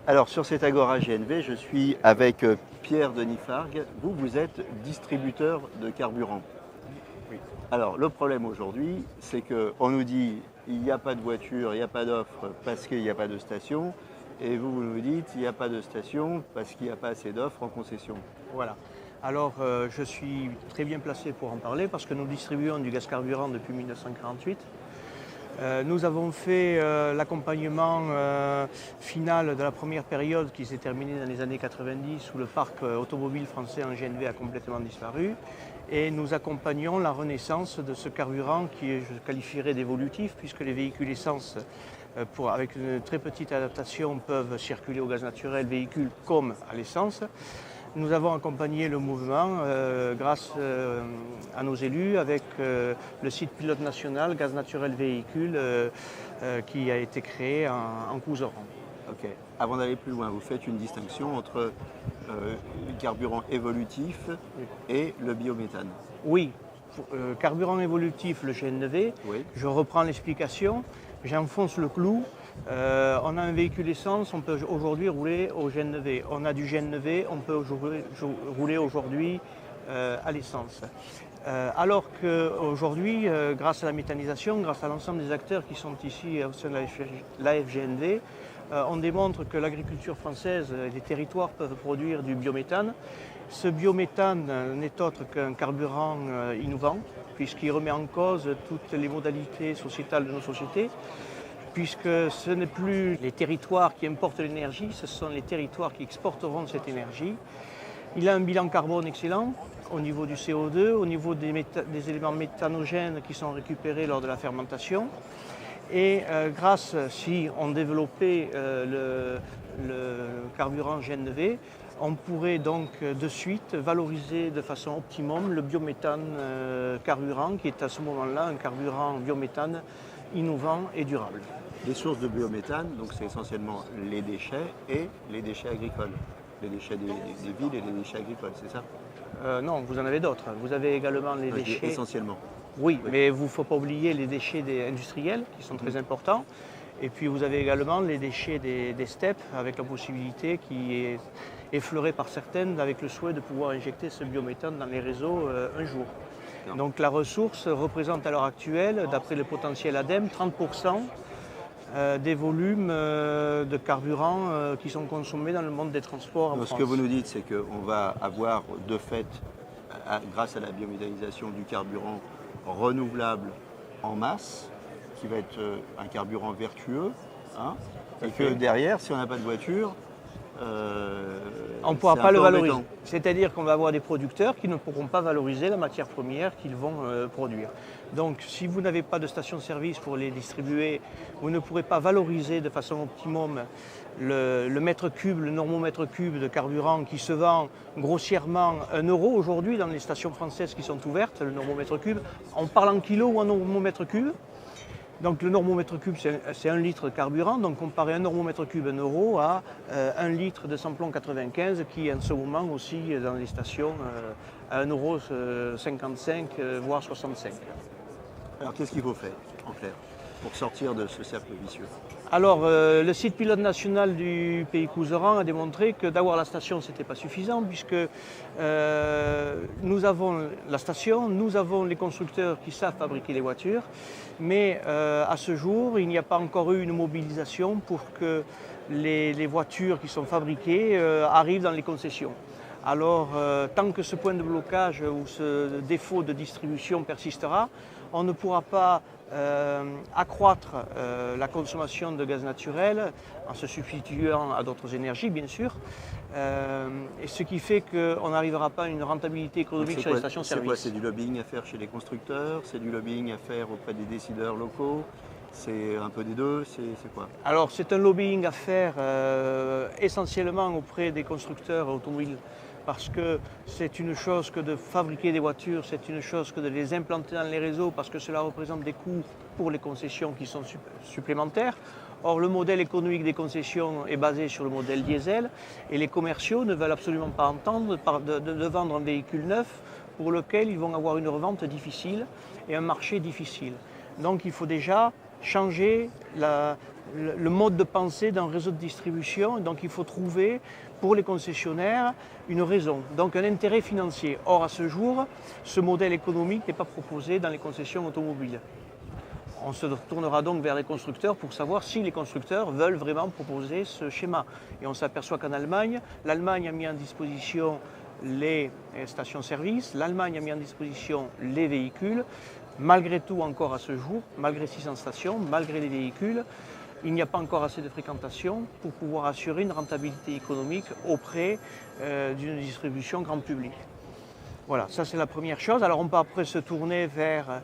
Alors sur cette Agora GNV, je suis avec Pierre-Denis Fargue. Vous êtes distributeur de carburant. Oui. Alors le problème aujourd'hui, c'est qu'on nous dit il n'y a pas de voiture, il n'y a pas d'offre parce qu'il n'y a pas de station. Et vous nous dites il n'y a pas de station parce qu'il n'y a pas assez d'offres en concession. Voilà. Alors, je suis très bien placé pour en parler parce que nous distribuons du gaz carburant depuis 1948. Nous avons fait l'accompagnement final de la première période qui s'est terminée dans les années 90 où le parc automobile français en GNV a complètement disparu. Et nous accompagnons la renaissance de ce carburant qui est, je qualifierais d'évolutif, puisque les véhicules essence, avec une très petite adaptation, peuvent circuler au gaz naturel, véhicule comme à l'essence. Nous avons accompagné le mouvement grâce à nos élus avec le site pilote national gaz naturel véhicule qui a été créé en Couserans. Ok. Avant d'aller plus loin, vous faites une distinction entre le carburant évolutif et le biométhane. Oui, carburant évolutif, le GNV, Oui. je reprends l'explication, j'enfonce le clou. On a un véhicule essence, on peut aujourd'hui rouler au GNV. On a du GNV, on peut rouler aujourd'hui à l'essence. Alors qu'aujourd'hui, grâce à la méthanisation, grâce à l'ensemble des acteurs qui sont ici au sein de l'AFGNV, on démontre que l'agriculture française et les territoires peuvent produire du biométhane. Ce biométhane n'est autre qu'un carburant innovant, puisqu'il remet en cause toutes les modalités sociétales de nos sociétés, puisque ce n'est plus les territoires qui importent l'énergie, ce sont les territoires qui exporteront cette énergie. Il a un bilan carbone excellent au niveau du CO2, au niveau des éléments méthanogènes qui sont récupérés lors de la fermentation. Et si on développait le carburant GNV, on pourrait donc de suite valoriser de façon optimum le biométhane carburant, qui est à ce moment-là un carburant biométhane innovant et durable. Les sources de biométhane, donc c'est essentiellement les déchets et les déchets agricoles. Les déchets des villes et les déchets agricoles, c'est ça? Non, vous en avez d'autres. Vous avez également les déchets. Essentiellement. Oui, mais il ne faut pas oublier les déchets industriels qui sont très importants. Et puis vous avez également les déchets des steppes avec la possibilité qui est effleurée par certaines avec le souhait de pouvoir injecter ce biométhane dans les réseaux un jour. Non. Donc la ressource représente à l'heure actuelle, d'après le potentiel ADEME, 30% des volumes de carburant qui sont consommés dans le monde des transports en France. Ce que vous nous dites, c'est qu'on va avoir de fait, grâce à la biométhanisation, du carburant renouvelable en masse, qui va être un carburant vertueux, hein, et que derrière, si on n'a pas de voiture, on ne pourra pas le valoriser. C'est-à-dire qu'on va avoir des producteurs qui ne pourront pas valoriser la matière première qu'ils vont produire. Donc si vous n'avez pas de station-service pour les distribuer, vous ne pourrez pas valoriser de façon optimum le mètre cube, le normomètre cube de carburant qui se vend grossièrement 1 euro aujourd'hui dans les stations françaises qui sont ouvertes, le normomètre cube. On parle en kilos ou en normomètre cube. Donc le normomètre cube, c'est 1 litre de carburant, donc comparez un normomètre cube 1 euro à 1 litre de samplon 95 qui en ce moment aussi dans les stations à 1,55 €, voire 65. Alors qu'est-ce qu'il faut faire, en clair, pour sortir de ce cercle vicieux? Alors le site pilote national du pays Couserans a démontré que d'avoir la station, ce n'était pas suffisant puisque nous avons la station, nous avons les constructeurs qui savent fabriquer les voitures, mais à ce jour, il n'y a pas encore eu une mobilisation pour que les voitures qui sont fabriquées arrivent dans les concessions. Alors, tant que ce point de blocage ou ce défaut de distribution persistera, on ne pourra pas accroître la consommation de gaz naturel en se substituant à d'autres énergies, bien sûr, et ce qui fait qu'on n'arrivera pas à une rentabilité économique sur les stations-service. C'est quoi? C'est du lobbying à faire chez les constructeurs? C'est du lobbying à faire auprès des décideurs locaux? C'est un peu des deux? C'est quoi? Alors, c'est un lobbying à faire essentiellement auprès des constructeurs automobiles, parce que c'est une chose que de fabriquer des voitures, c'est une chose que de les implanter dans les réseaux, parce que cela représente des coûts pour les concessions qui sont supplémentaires. Or, le modèle économique des concessions est basé sur le modèle diesel, et les commerciaux ne veulent absolument pas entendre de vendre un véhicule neuf pour lequel ils vont avoir une revente difficile et un marché difficile. Donc il faut déjà changer le mode de pensée d'un réseau de distribution. Donc il faut trouver pour les concessionnaires une raison, donc un intérêt financier. Or à ce jour, ce modèle économique n'est pas proposé dans les concessions automobiles. On se tournera donc vers les constructeurs pour savoir si les constructeurs veulent vraiment proposer ce schéma. Et on s'aperçoit qu'en Allemagne, l'Allemagne a mis en disposition les stations-service, l'Allemagne a mis en disposition les véhicules. Malgré tout, encore à ce jour, malgré 600 stations, malgré les véhicules, il n'y a pas encore assez de fréquentation pour pouvoir assurer une rentabilité économique auprès d'une distribution grand public. Voilà, ça c'est la première chose. Alors on peut après se tourner vers,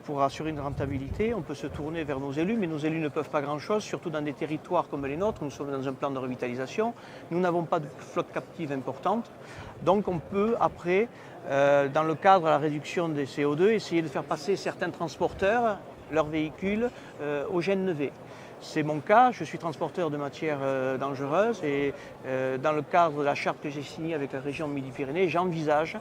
pour assurer une rentabilité, on peut se tourner vers nos élus, mais nos élus ne peuvent pas grand-chose, surtout dans des territoires comme les nôtres. Nous sommes dans un plan de revitalisation, nous n'avons pas de flotte captive importante, donc on peut après, dans le cadre de la réduction des CO2, essayer de faire passer certains transporteurs, leurs véhicules, au GNV. C'est mon cas, je suis transporteur de matières dangereuses et dans le cadre de la charte que j'ai signée avec la région Midi-Pyrénées, j'envisage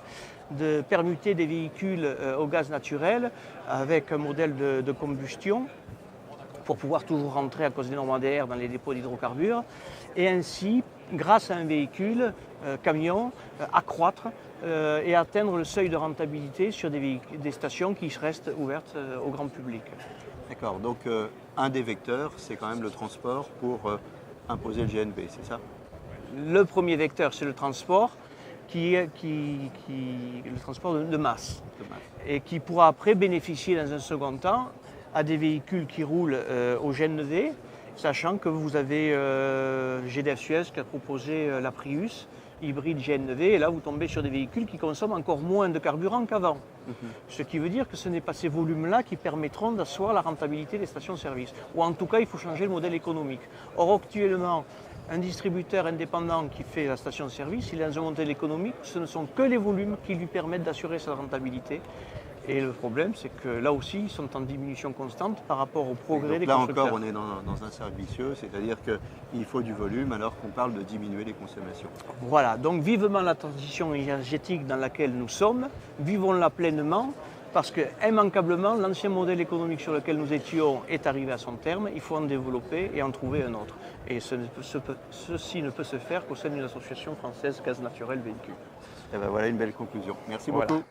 de permuter des véhicules au gaz naturel avec un modèle de combustion pour pouvoir toujours rentrer à cause des normes ADR dans les dépôts d'hydrocarbures et ainsi, grâce à un véhicule, camion, accroître et atteindre le seuil de rentabilité sur des stations qui restent ouvertes au grand public. D'accord, donc un des vecteurs, c'est quand même le transport pour imposer le GNV, c'est ça? Le premier vecteur, c'est le transport, le transport de masse, et qui pourra après bénéficier dans un second temps à des véhicules qui roulent au GNV, sachant que vous avez GDF Suez qui a proposé la Prius hybride GNV, et là vous tombez sur des véhicules qui consomment encore moins de carburant qu'avant. Ce qui veut dire que ce n'est pas ces volumes-là qui permettront d'asseoir la rentabilité des stations-service. Ou en tout cas, il faut changer le modèle économique. Or, actuellement, un distributeur indépendant qui fait la station-service, il est dans un modèle économique, ce ne sont que les volumes qui lui permettent d'assurer sa rentabilité. Et le problème, c'est que là aussi, ils sont en diminution constante par rapport au progrès des constructeurs. Là encore, on est dans un cercle vicieux, c'est-à-dire qu'il faut du volume alors qu'on parle de diminuer les consommations. Voilà, donc vivement la transition énergétique dans laquelle nous sommes, vivons-la pleinement, parce que immanquablement, l'ancien modèle économique sur lequel nous étions est arrivé à son terme, il faut en développer et en trouver un autre. Et ceci ne peut se faire qu'au sein d'une association française gaz naturel véhicule. Et ben voilà une belle conclusion. Merci Voilà. beaucoup.